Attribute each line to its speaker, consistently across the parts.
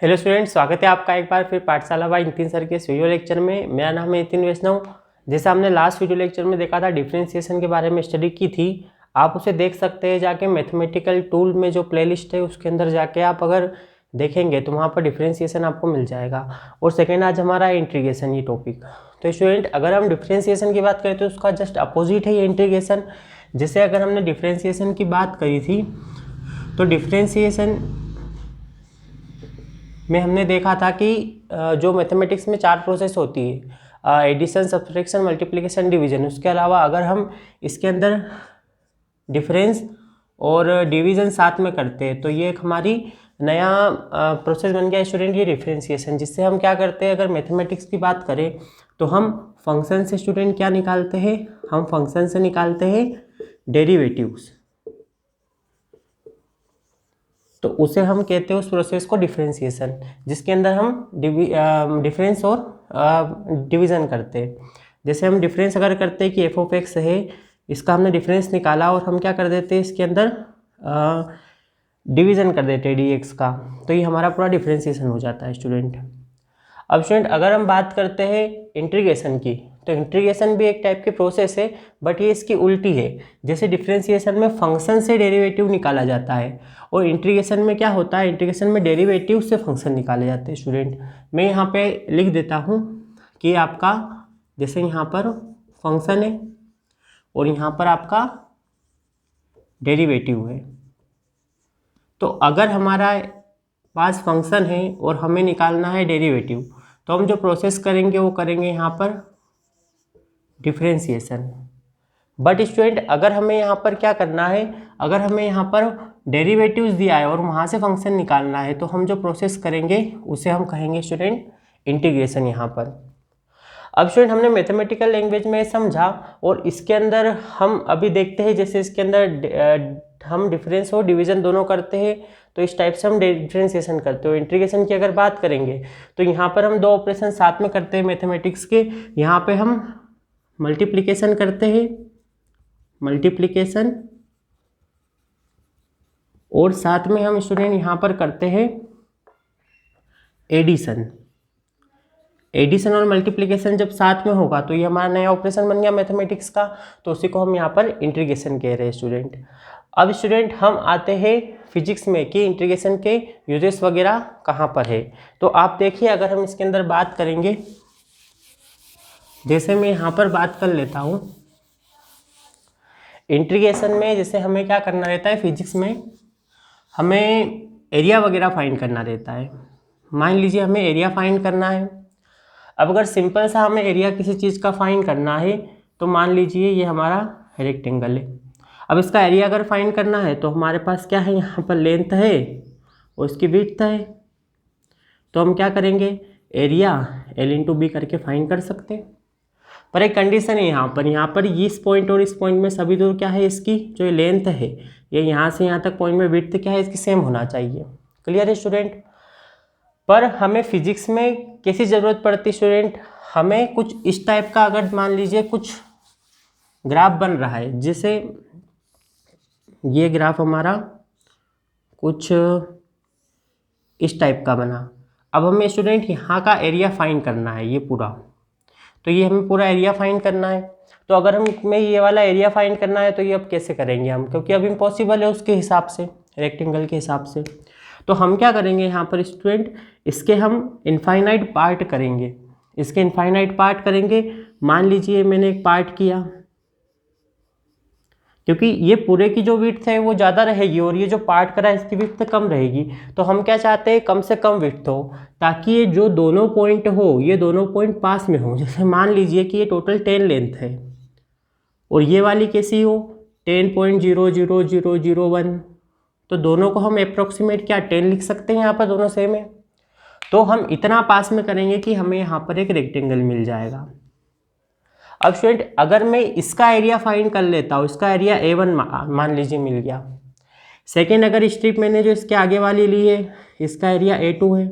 Speaker 1: Hello students, स्वागत है आपका एक बार फिर पाठशाला बाय नितिन सर के इस वीडियो लेक्चर में। मेरा नाम है नितिन वैष्णव। जैसे हमने लास्ट वीडियो लेक्चर में देखा था, डिफरेंशिएशन के बारे में स्टडी की थी। आप उसे देख सकते हैं जाके मैथमेटिकल टूल में जो प्लेलिस्ट है उसके अंदर जाके आप अगर देखेंगे तो वहाँ पर डिफरेंशिएशन आपको मिल जाएगा। और सेकेंड आज हमारा है इंटीग्रेशन, ये टॉपिक। तो स्टूडेंट, अगर हम डिफरेंशिएशन की बात करें तो उसका जस्ट अपोजिट है ये इंटीग्रेशन। जैसे अगर हमने डिफरेंशिएशन की बात करी थी तो डिफरेंशिएशन में हमने देखा था कि जो मैथमेटिक्स में 4 प्रोसेस होती है, एडिशन, सब्सट्रैक्शन, मल्टीप्लिकेशन, डिवीजन। उसके अलावा अगर हम इसके अंदर डिफरेंस और डिवीजन साथ में करते हैं तो ये एक हमारी नया प्रोसेस बन गया स्टूडेंट, ये डिफरेंशिएशन। जिससे हम क्या करते हैं, अगर मैथमेटिक्स की बात करें तो हम फंक्शन से स्टूडेंट क्या निकालते हैं, हम फंक्शन से निकालते हैं डेरिवेटिव्स। तो उसे हम कहते हैं उस प्रोसेस को डिफरेंशिएशन, जिसके अंदर हम डिफरेंस और डिवीज़न करते हैं। जैसे हम डिफरेंस अगर करते हैं कि एफ ऑफ एक्स है, इसका हमने डिफरेंस निकाला और हम क्या कर देते हैं, इसके अंदर डिवीज़न कर देते हैं डी एक्स का, तो ये हमारा पूरा डिफरेंशिएशन हो जाता है स्टूडेंट। अब स्टूडेंट, अगर हम बात करते हैं इंटीग्रेशन की, तो इंटीग्रेशन भी एक टाइप की प्रोसेस है, बट ये इसकी उल्टी है। जैसे डिफरेंशिएशन में फंक्शन से डेरिवेटिव निकाला जाता है और इंटीग्रेशन में क्या होता है, इंटीग्रेशन में डेरिवेटिव से फंक्शन निकाले जाते हैं स्टूडेंट। मैं यहाँ पे लिख देता हूँ कि आपका जैसे यहाँ पर फंक्शन है और यहाँ पर आपका डेरिवेटिव है। तो अगर हमारा पास फंक्शन है और हमें निकालना है डेरिवेटिव, तो हम जो प्रोसेस करेंगे वो करेंगे यहाँ पर डिफरेंशिएशन। बट स्टूडेंट, अगर हमें यहाँ पर क्या करना है, अगर हमें यहाँ पर डेरिवेटिव्स दिया है और वहाँ से फंक्शन निकालना है, तो हम जो प्रोसेस करेंगे उसे हम कहेंगे स्टूडेंट इंटीग्रेशन यहाँ पर। अब स्टूडेंट, हमने मैथमेटिकल लैंग्वेज में समझा और इसके अंदर हम अभी देखते हैं, जैसे इसके अंदर हम डिफरेंस और डिवीजन दोनों करते हैं, तो इस टाइप से हम डिफरेंशिएशन करते हो। इंटीग्रेशन की अगर बात करेंगे तो यहाँ पर हम 2 ऑपरेशन साथ में करते हैं मैथमेटिक्स के। यहाँ पे हम मल्टीप्लिकेशन करते हैं, मल्टीप्लिकेशन, और साथ में हम स्टूडेंट यहाँ पर करते हैं एडिशन। एडिशन और मल्टीप्लिकेशन जब साथ में होगा तो ये हमारा नया ऑपरेशन बन गया मैथमेटिक्स का, तो उसी को हम यहाँ पर इंटीग्रेशन कह रहे हैं स्टूडेंट। अब स्टूडेंट, हम आते हैं फिजिक्स में कि इंटीग्रेशन के यूजेस वगैरह कहाँ पर है। तो आप देखिए, अगर हम इसके अंदर बात करेंगे, जैसे मैं यहाँ पर बात कर लेता हूँ इंटीग्रेशन में, जैसे हमें क्या करना रहता है फिजिक्स में, हमें एरिया वगैरह फाइंड करना रहता है। मान लीजिए हमें एरिया फाइंड करना है। अब अगर सिंपल सा हमें एरिया किसी चीज़ का फाइंड करना है, तो मान लीजिए ये हमारा रेक्टेंगल है। अब इसका एरिया अगर फाइंड करना है तो हमारे पास क्या है, यहाँ पर लेंथ है और इसकी विड्थ है। तो हम क्या करेंगे, एरिया L इंटू बी करके फाइंड कर सकते हैं। पर एक कंडीशन है यहाँ पर इस पॉइंट और इस पॉइंट में सभी दूर क्या है, इसकी जो ये लेंथ है, ये यहाँ से यहाँ तक पॉइंट में विड्थ क्या है, इसकी सेम होना चाहिए। क्लियर है स्टूडेंट। पर हमें फिजिक्स में कैसी ज़रूरत पड़ती स्टूडेंट, हमें कुछ इस टाइप का, अगर मान लीजिए कुछ ग्राफ बन रहा है, जैसे ये ग्राफ हमारा कुछ इस टाइप का बना। अब हमें स्टूडेंट यहाँ का एरिया फाइंड करना है, ये पूरा, तो ये हमें पूरा एरिया फाइंड करना है। तो अगर हमें ये वाला एरिया फाइंड करना है तो ये अब कैसे करेंगे हम, क्योंकि अब इम्पॉसिबल है उसके हिसाब से, रेक्टेंगल के हिसाब से। तो हम क्या करेंगे यहाँ पर स्टूडेंट, इसके हम इनफाइनाइट पार्ट करेंगे, इसके इनफाइनाइट पार्ट करेंगे। मान लीजिए मैंने एक पार्ट किया, क्योंकि ये पूरे की जो विड्थ है वो ज़्यादा रहेगी और ये जो पार्ट करा है इसकी विड्थ कम रहेगी। तो हम क्या चाहते हैं, कम से कम विड्थ हो, ताकि ये जो दोनों पॉइंट हो, ये दोनों पॉइंट पास में हो। जैसे मान लीजिए कि ये टोटल 10 लेंथ है और ये वाली कैसी हो, 10.00001, तो दोनों को हम अप्रोक्सीमेट क्या 10 लिख सकते हैं, यहाँ पर दोनों सेम है। तो हम इतना पास में करेंगे कि हमें यहाँ पर एक रेक्टेंगल मिल जाएगा। अब स्टूडेंट, अगर मैं इसका एरिया फाइंड कर लेता हूँ, इसका एरिया A1 मान लीजिए मिल गया। सेकेंड, अगर स्ट्रिप मैंने जो इसके आगे वाली ली है, इसका एरिया A2 है।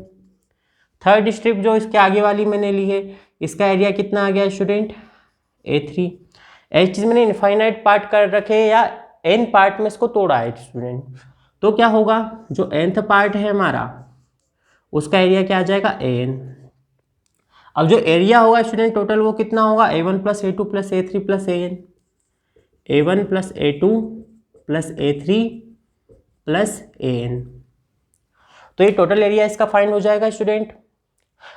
Speaker 1: थर्ड स्ट्रिप जो इसके आगे वाली मैंने ली है, इसका एरिया कितना आ गया स्टूडेंट, A3। ऐसी चीज़ मैंने इनफाइनाइट पार्ट कर रखे या n पार्ट में इसको तोड़ा है स्टूडेंट, तो क्या होगा, जो nth पार्ट है हमारा उसका एरिया क्या आ जाएगा AN। अब जो एरिया होगा स्टूडेंट टोटल वो कितना होगा A1 + A2 + A3 + AN, A1 + A2 + A3 + AN। तो ये टोटल एरिया इसका फाइंड हो जाएगा स्टूडेंट।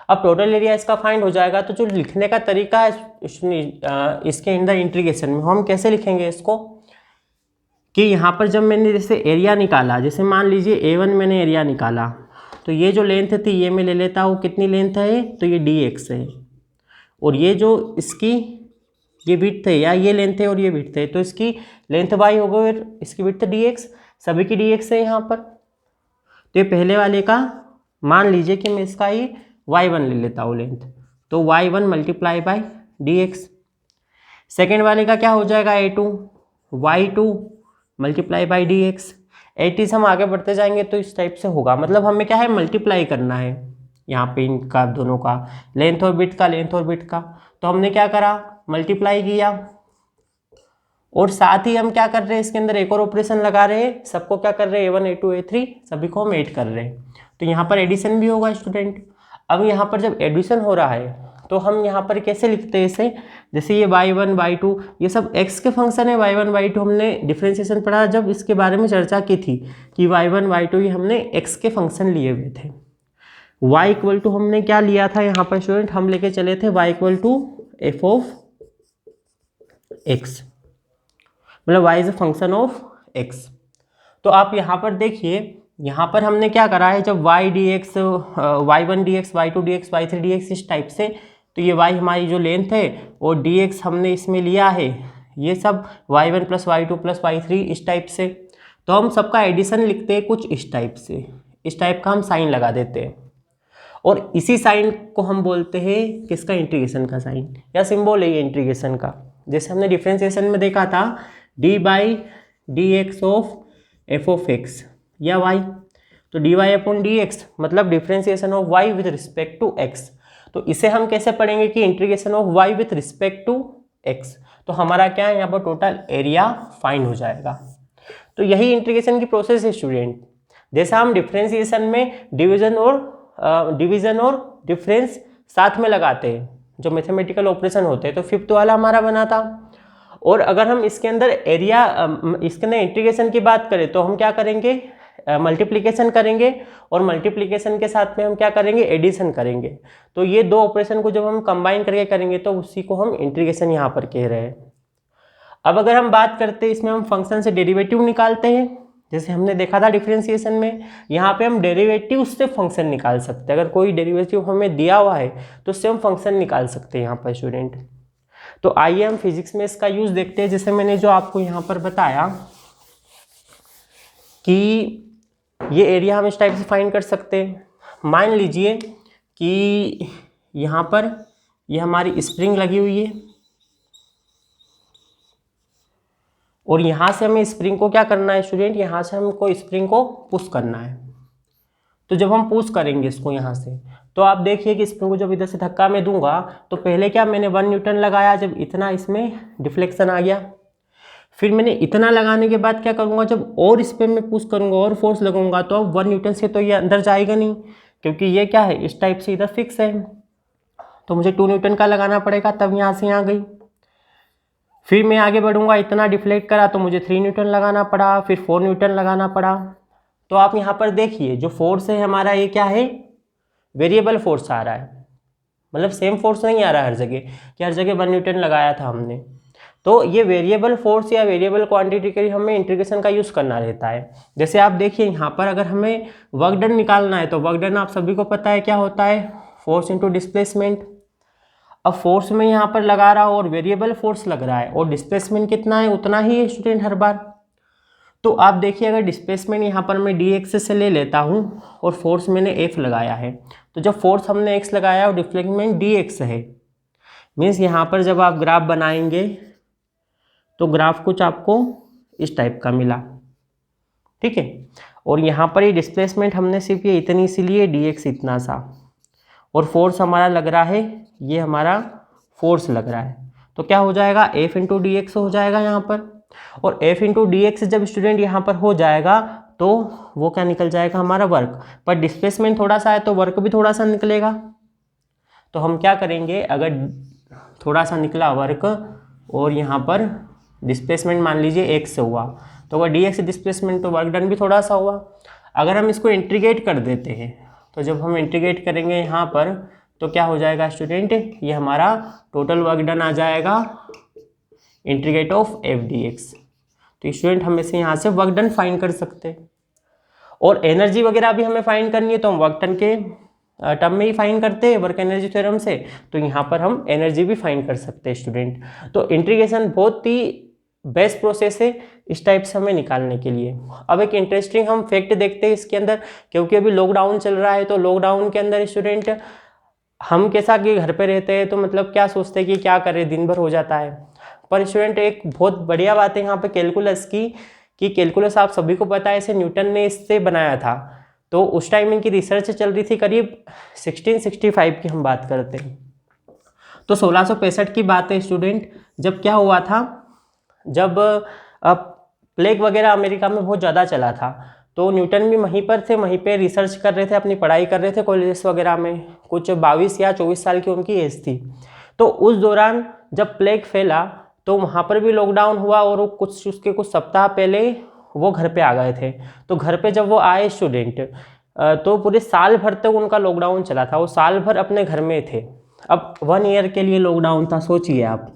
Speaker 1: अब टोटल एरिया इसका फाइंड हो जाएगा तो जो लिखने का तरीका है इसके अंदर इंटीग्रेशन में हम कैसे लिखेंगे इसको, कि यहाँ पर जब मैंने जैसे एरिया निकाला, जैसे मान लीजिए A1 मैंने एरिया निकाला, तो ये जो लेंथ थी ये मैं ले लेता हूँ, कितनी लेंथ है, तो ये dx है, और ये जो इसकी ये विड्थ है या ये लेंथ है और ये विड्थ है, तो इसकी लेंथ y होगा और इसकी विड्थ dx, सभी की dx है यहाँ पर। तो ये पहले वाले का मान लीजिए कि मैं इसका ही y1 ले लेता हूँ लेंथ, तो y1 × dx। सेकेंड वाले का क्या हो जाएगा A2, y2 × dx। एटीज हम आगे बढ़ते जाएंगे तो इस टाइप से होगा, मतलब हमें क्या है मल्टीप्लाई करना है यहाँ पे इनका दोनों का, लेंथ और विड्थ का, लेंथ और विड्थ का। तो हमने क्या करा, मल्टीप्लाई किया, और साथ ही हम क्या कर रहे हैं इसके अंदर एक और ऑपरेशन लगा रहे हैं, सबको क्या कर रहे हैं A1 A2 A3 सभी को हम ऐड कर रहे हैं, तो यहाँ पर एडिशन भी होगा स्टूडेंट। अब यहाँ पर जब एडिशन हो रहा है तो हम यहाँ पर कैसे लिखते हैं इसे, जैसे ये y1 y2 ये सब x के फंक्शन है, y1 y2 हमने डिफ्रेंशिएशन पढ़ा जब इसके बारे में चर्चा की थी कि y1 y2 ये हमने x के फंक्शन लिए हुए थे। y = हमने क्या लिया था यहाँ पर स्टूडेंट, हम लेके चले थे y = f(x), मतलब y is a function of x। तो आप यहाँ पर देखिए, यहाँ पर हमने क्या करा है, जब y dx y1 dx y2 dx y3 dx इस टाइप से, तो ये y हमारी जो लेंथ है और dx हमने इसमें लिया है, ये सब y1 + y2 + y3 इस टाइप से। तो हम सबका एडिशन लिखते हैं कुछ इस टाइप से, इस टाइप का हम साइन लगा देते हैं, और इसी साइन को हम बोलते हैं किसका, इंटीग्रेशन का साइन या सिंबल है ये इंटीग्रेशन का। जैसे हमने डिफरेंशिएशन में देखा था d/dx ऑफ f(x) या y, तो dy/dx मतलब differentiation of y with respect to x। तो इसे हम कैसे पढ़ेंगे कि integration of y with respect to x। तो हमारा क्या है यहाँ पर टोटल एरिया फाइंड हो जाएगा। तो यही इंटीग्रेशन की प्रोसेस है स्टूडेंट। जैसा हम डिफरेंशिएशन में डिवीजन और डिफरेंस साथ में लगाते हैं, जो मैथमेटिकल ऑपरेशन होते हैं, तो फिफ्थ वाला हमारा बना था। और अगर हम इसके अंदर एरिया इसके अंदर इंटीग्रेशन की बात करें तो हम क्या करेंगे, मल्टीप्लिकेशन करेंगे, और मल्टीप्लिकेशन के साथ में हम क्या करेंगे, एडिशन करेंगे। तो ये दो ऑपरेशन को जब हम कंबाइन करके करेंगे तो उसी को हम इंटीग्रेशन यहाँ पर कह रहे हैं। अब अगर हम बात करते हैं इसमें हम फंक्शन से डेरिवेटिव निकालते हैं, जैसे हमने देखा था डिफरेंशिएशन में, यहाँ पे हम डेरिवेटिव से फंक्शन निकाल सकते हैं। अगर कोई डेरिवेटिव हमें दिया हुआ है तो उससे हम फंक्शन निकाल सकते हैं यहाँ पर स्टूडेंट। तो आइए हम फिजिक्स में इसका यूज देखते हैं। जैसे मैंने जो आपको यहाँ पर बताया कि ये एरिया हम इस टाइप से फाइंड कर सकते हैं। मान लीजिए कि यहाँ पर ये हमारी स्प्रिंग लगी हुई है, और यहाँ से हमें स्प्रिंग को क्या करना है स्टूडेंट, यहाँ से हमको स्प्रिंग को पुश करना है। तो जब हम पुश करेंगे इसको यहाँ से, तो आप देखिए कि स्प्रिंग को जब इधर से धक्का मैं दूंगा तो पहले क्या मैंने 1 न्यूटन लगाया, जब इतना इसमें डिफ्लेक्शन आ गया, फिर मैंने इतना लगाने के बाद क्या करूँगा, जब और इस पर मैं पुश करूँगा और फोर्स लगाऊंगा तो अब 1 न्यूटन से तो ये अंदर जाएगा नहीं, क्योंकि ये क्या है इस टाइप से इधर फिक्स है, तो मुझे 2 न्यूटन का लगाना पड़ेगा, तब यहाँ से यहाँ गई। फिर मैं आगे बढ़ूंगा, इतना डिफ्लेक्ट करा तो मुझे 3 न्यूटन लगाना पड़ा, फिर 4 न्यूटन लगाना पड़ा। तो आप यहाँ पर देखिए जो फोर्स है हमारा ये क्या है, वेरिएबल फोर्स आ रहा है, मतलब सेम फोर्स नहीं आ रहा है हर जगह कि हर जगह 1 न्यूटन लगाया था हमने। तो ये वेरिएबल फोर्स या वेरिएबल क्वांटिटी के लिए हमें इंटीग्रेशन का यूज़ करना रहता है। जैसे आप देखिए यहाँ पर अगर हमें वर्क डन निकालना है तो वर्क डन आप सभी को पता है क्या होता है, फोर्स इंटू डिस्प्लेसमेंट। अब फोर्स में यहाँ पर लगा रहा हो और वेरिएबल फोर्स लग रहा है और डिस्प्लेसमेंट कितना है उतना ही है स्टूडेंट हर बार। तो आप देखिए अगर डिस्प्लेसमेंट यहाँ पर मैं dx से ले लेता हूँ और फोर्स मैंने f लगाया है, तो जब फोर्स हमने x लगाया और डिस्प्लेसमेंट dx है, मीन्स यहाँ पर जब आप ग्राफ बनाएंगे तो ग्राफ कुछ आपको इस टाइप का मिला, ठीक है। और यहाँ पर ये डिस्प्लेसमेंट हमने सिर्फ ये इतनी सी लिए dx इतना सा, और फोर्स हमारा लग रहा है ये हमारा फोर्स लग रहा है, तो क्या हो जाएगा f इंटू डी एक्स हो जाएगा यहाँ पर। और f इंटू डी एक्स जब स्टूडेंट यहाँ पर हो जाएगा तो वो क्या निकल जाएगा हमारा वर्क, पर डिस्प्लेसमेंट थोड़ा सा है तो वर्क भी थोड़ा सा निकलेगा। तो हम क्या करेंगे, अगर थोड़ा सा निकला वर्क और यहाँ पर डिस्प्लेसमेंट मान लीजिए x से हुआ, तो अगर dx डिस्प्लेसमेंट तो वर्क डन भी थोड़ा सा हुआ। अगर हम इसको इंटीग्रेट कर देते हैं, तो जब हम इंटीग्रेट करेंगे यहाँ पर तो क्या हो जाएगा स्टूडेंट, ये हमारा टोटल वर्क डन आ जाएगा integrate of F D x. तो स्टूडेंट हम इसे यहाँ से वर्क डन फाइंड कर सकते हैं। और एनर्जी वगैरह भी हमें फाइंड करनी है तो हम वर्क डन के टर्म में ही फाइंड करते हैं वर्क एनर्जी थ्योरम से, तो यहाँ पर हम एनर्जी भी फाइंड कर सकते हैं स्टूडेंट। तो इंटीग्रेशन बहुत ही बेस्ट प्रोसेस है इस टाइप से हमें निकालने के लिए। अब एक इंटरेस्टिंग हम फैक्ट देखते हैं इसके अंदर, क्योंकि अभी लॉकडाउन चल रहा है, तो लॉकडाउन के अंदर स्टूडेंट हम कैसा कि घर पे रहते हैं तो मतलब क्या सोचते हैं कि क्या करें, दिन भर हो जाता है। पर स्टूडेंट एक बहुत बढ़िया बात है यहाँ पे कैलकुलस की, कि कैलकुलस आप सभी को पता है इसे न्यूटन ने इससे बनाया था। तो उस टाइम इनकी रिसर्च चल रही थी, करीब 1665 की हम बात करते हैं। तो 1665 की बात है स्टूडेंट, जब क्या हुआ था, जब प्लेग वगैरह अमेरिका में बहुत ज़्यादा चला था, तो न्यूटन भी वहीं पर थे, वहीं पे रिसर्च कर रहे थे, अपनी पढ़ाई कर रहे थे कॉलेजेस वगैरह में। कुछ 22 या 24 साल की उनकी एज थी। तो उस दौरान जब प्लेग फैला तो वहाँ पर भी लॉकडाउन हुआ, और उसके कुछ सप्ताह पहले वो घर पे आ गए थे। तो घर पे जब वो आए स्टूडेंट, तो पूरे साल भर तक उनका लॉकडाउन चला था, वो साल भर अपने घर में थे। अब 1 ईयर के लिए लॉकडाउन था, सोचिए आप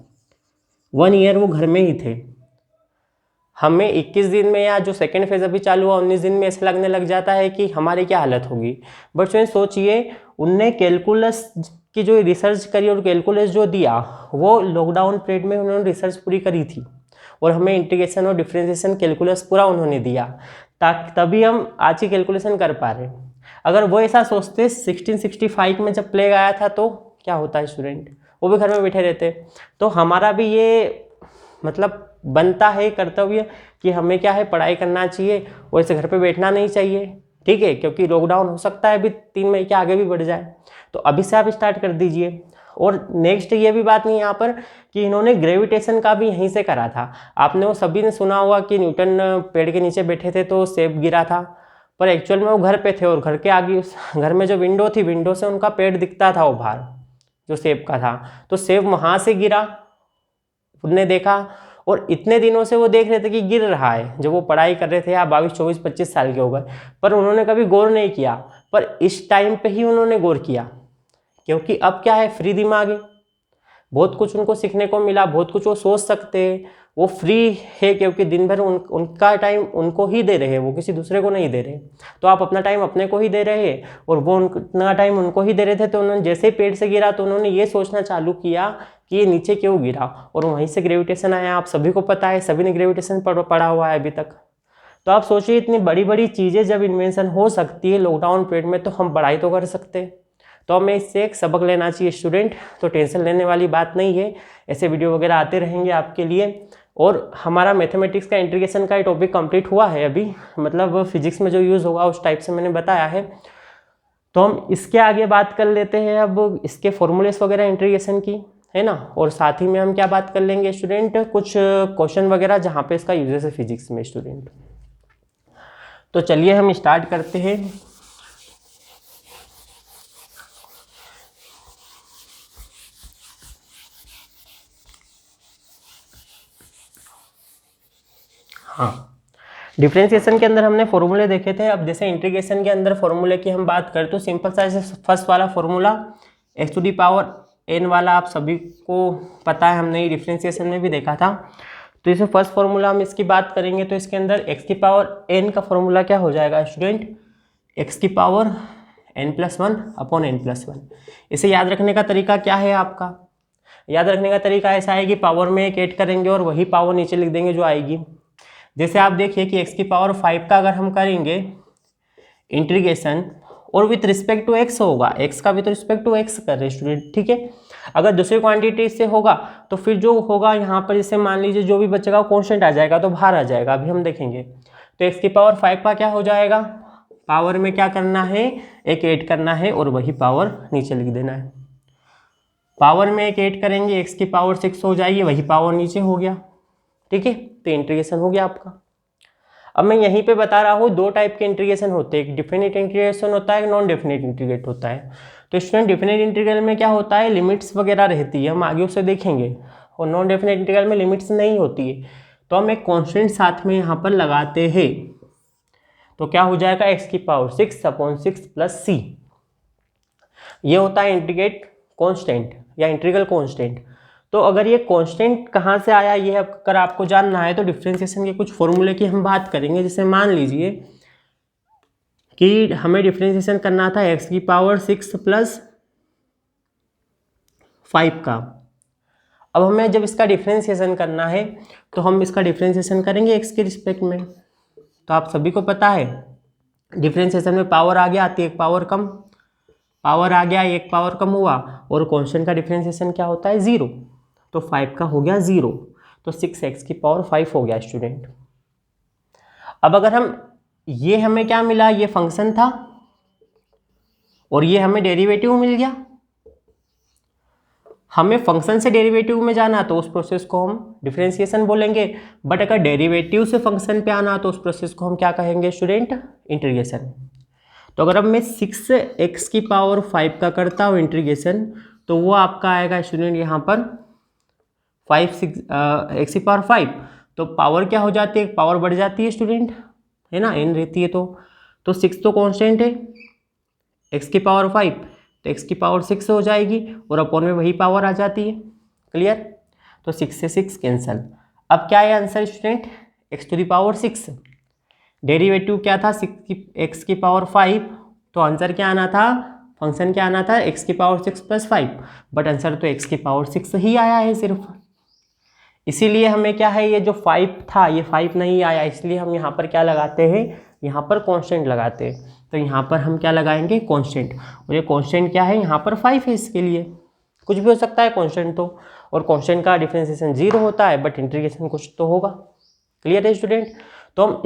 Speaker 1: 1 ईयर वो घर में ही थे। हमें 21 दिन में या जो सेकेंड फेज अभी चालू हुआ 19 दिन में ऐसा लगने लग जाता है कि हमारी क्या हालत होगी। बट सोचिए उनने कैलकुलस की जो रिसर्च करी और कैलकुलस जो दिया, वो लॉकडाउन पीरियड में उन्होंने रिसर्च पूरी करी थी, और हमें इंटीग्रेशन और डिफरेंशिएशन कैलकुलस पूरा उन्होंने दिया, ताकि तभी हम आज की कैलकुलेशन कर पा रहे हैं। अगर वो ऐसा सोचते 1665 में जब प्लेग आया था तो क्या होता है स्टूडेंट, वो भी घर में बैठे रहते। तो हमारा भी ये मतलब बनता है कर्तव्य कि हमें क्या है, पढ़ाई करना चाहिए और ऐसे घर पे बैठना नहीं चाहिए, ठीक है, क्योंकि लॉकडाउन हो सकता है अभी 3 महीने के आगे भी बढ़ जाए। तो अभी से आप स्टार्ट कर दीजिए। और नेक्स्ट ये भी बात नहीं यहाँ पर कि इन्होंने ग्रेविटेशन का भी यहीं से करा था। आपने वो सभी ने सुना होगा कि न्यूटन पेड़ के नीचे बैठे थे तो सेब गिरा था, पर एक्चुअल में वो घर पे थे, और घर के आगे उस घर में जो विंडो थी, विंडो से उनका पेड़ दिखता था, वो बाहर जो सेब का था, तो सेब वहाँ से गिरा, उनने देखा। और इतने दिनों से वो देख रहे थे कि गिर रहा है, जब वो पढ़ाई कर रहे थे, या 22, 24, 25 साल के हो गए, पर उन्होंने कभी गौर नहीं किया। पर इस टाइम पे ही उन्होंने गौर किया, क्योंकि अब क्या है, फ्री दिमाग है, बहुत कुछ उनको सीखने को मिला, बहुत कुछ वो सोच सकते हैं, वो फ्री है, क्योंकि दिन भर उनका टाइम उनको ही दे रहे हैं, वो किसी दूसरे को नहीं दे रहे। तो आप अपना टाइम अपने को ही दे रहे हैं, और वो उतना टाइम उनको ही दे रहे थे। तो उन्होंने जैसे ही पेड़ से गिरा तो उन्होंने ये सोचना चालू किया कि ये नीचे क्यों गिरा, और वहीं से ग्रेविटेशन आया। आप सभी को पता है, सभी ने ग्रेविटेशन पढ़ा हुआ है अभी तक। तो आप सोचिए इतनी बड़ी बड़ी चीज़ें जब इन्वेंशन हो सकती है लॉकडाउन पीरियड में, तो हम पढ़ाई तो कर सकते हैं। तो हमें इससे एक सबक लेना चाहिए स्टूडेंट, तो टेंशन लेने वाली बात नहीं है। ऐसे वीडियो वगैरह आते रहेंगे आपके लिए। और हमारा मैथमेटिक्स का इंटीग्रेशन का टॉपिक कंप्लीट हुआ है अभी, मतलब फिजिक्स में जो यूज़ होगा उस टाइप से मैंने बताया है। तो हम इसके आगे बात कर लेते हैं अब इसके फॉर्मूलेस वगैरह इंटीग्रेशन की, है ना। और साथ ही में हम क्या बात कर लेंगे स्टूडेंट, कुछ क्वेश्चन वगैरह जहाँ पे इसका यूजेस है फिजिक्स में स्टूडेंट। तो चलिए हम स्टार्ट करते हैं। हाँ, डिफरेंशिएशन के अंदर हमने फॉर्मूले देखे थे। अब जैसे इंटीग्रेशन के अंदर फॉर्मूले की हम बात करें तो सिंपल सा जैसे फर्स्ट वाला फॉर्मूला x⁴n वाला आप सभी को पता है, हमने डिफरेंशिएशन में भी देखा था। तो इसे फर्स्ट फॉर्मूला हम इसकी बात करेंगे तो इसके अंदर x⁴n का फॉर्मूला क्या हो जाएगा स्टूडेंट, x⁴n+1/n+1। इसे याद रखने का तरीका क्या है आपका, याद रखने का तरीका ऐसा है कि पावर में एक ऐड करेंगे और वही पावर नीचे लिख देंगे जो आएगी। जैसे आप देखिए कि x⁵ का अगर हम करेंगे इंटीग्रेशन और विथ रिस्पेक्ट टू x होगा, x का विथ रिस्पेक्ट टू x कर रहे स्टूडेंट, ठीक है। अगर दूसरी क्वांटिटी से होगा तो फिर जो होगा यहाँ पर, जैसे मान लीजिए जो भी बचेगा वो कॉन्स्टेंट आ जाएगा, तो बाहर आ जाएगा, अभी हम देखेंगे। तो x⁵ का क्या हो जाएगा, पावर में क्या करना है, एक ऐड करना है और वही पावर नीचे लिख देना है। पावर में एक ऐड करेंगे, x⁶ हो जाएगी, वही पावर नीचे हो गया, ठीक है। तो इंटीग्रेशन हो गया आपका। अब मैं यहीं पे बता रहा हूँ 2 टाइप के इंटीग्रेशन होते हैं, एक डिफिनिट इंटीग्रेशन होता है, एक नॉन डिफिनिट इंटीग्रेट होता है। तो स्टूडेंट डिफिनिट इंटीग्रल में क्या होता है, लिमिट्स वगैरह रहती है, हम आगे उसे देखेंगे, और नॉन डेफिनेट इंटीग्रल में लिमिट्स नहीं होती है। तो हम एक कांस्टेंट साथ में यहाँ पर लगाते हैं, तो क्या हो जाएगा x⁶/6 प्लस c। ये होता है इंटीग्रेट कांस्टेंट या इंटीग्रल कांस्टेंट। तो अगर ये कांस्टेंट कहाँ से आया, ये अगर आपको जानना है तो डिफरेंशिएशन के कुछ फॉर्मूले की हम बात करेंगे। जैसे मान लीजिए कि हमें डिफरेंशिएशन करना था x⁶ प्लस 5 का। अब हमें जब इसका डिफरेंशिएशन करना है तो हम इसका डिफरेंशिएशन करेंगे x के रिस्पेक्ट में। तो आप सभी को पता है डिफरेंशिएशन में पावर आगे आती है, एक पावर कम, पावर आ गया, एक पावर कम हुआ, और कांस्टेंट का डिफरेंशिएशन क्या होता है 0, तो 5 का हो गया 0, तो 6x⁵ हो गया स्टूडेंट। अब अगर हम ये हमें क्या मिला, ये फंक्शन था और ये हमें डेरिवेटिव मिल गया। हमें फंक्शन से डेरिवेटिव में जाना तो उस प्रोसेस को हम डिफरेंशिएशन बोलेंगे, बट अगर डेरिवेटिव से फंक्शन पे आना तो उस प्रोसेस को हम क्या कहेंगे स्टूडेंट, इंटीग्रेशन। तो अगर अब मैं 6x⁵ का करता हूँ इंटीग्रेशन, तो वो आपका आएगा स्टूडेंट यहाँ पर 5x⁵, तो पावर क्या हो जाती है, पावर बढ़ जाती है स्टूडेंट, है ना, n रहती है। तो 6 तो कांस्टेंट है, x⁵, तो x⁵ हो जाएगी और अपॉन में वही पावर आ जाती है। क्लियर, तो 6 से 6 कैंसल। अब क्या है आंसर स्टूडेंट, x⁵, डेरिवेटिव क्या था x⁵, तो आंसर क्या आना था, फंक्शन क्या आना था x⁵ प्लस 5, बट आंसर तो x⁵ ही आया है सिर्फ। इसीलिए हमें क्या है, ये जो 5 था ये 5 नहीं आया, इसलिए हम यहाँ पर क्या लगाते हैं, यहाँ पर कांस्टेंट लगाते हैं। तो यहाँ पर हम क्या लगाएंगे, कांस्टेंट, और ये कांस्टेंट क्या है, यहाँ पर 5 है, इसके लिए कुछ भी हो सकता है कांस्टेंट तो, और कांस्टेंट का डिफरेंशिएशन 0 होता है, बट इंटीग्रेशन कुछ तो होगा। क्लियर है स्टूडेंट। तो हम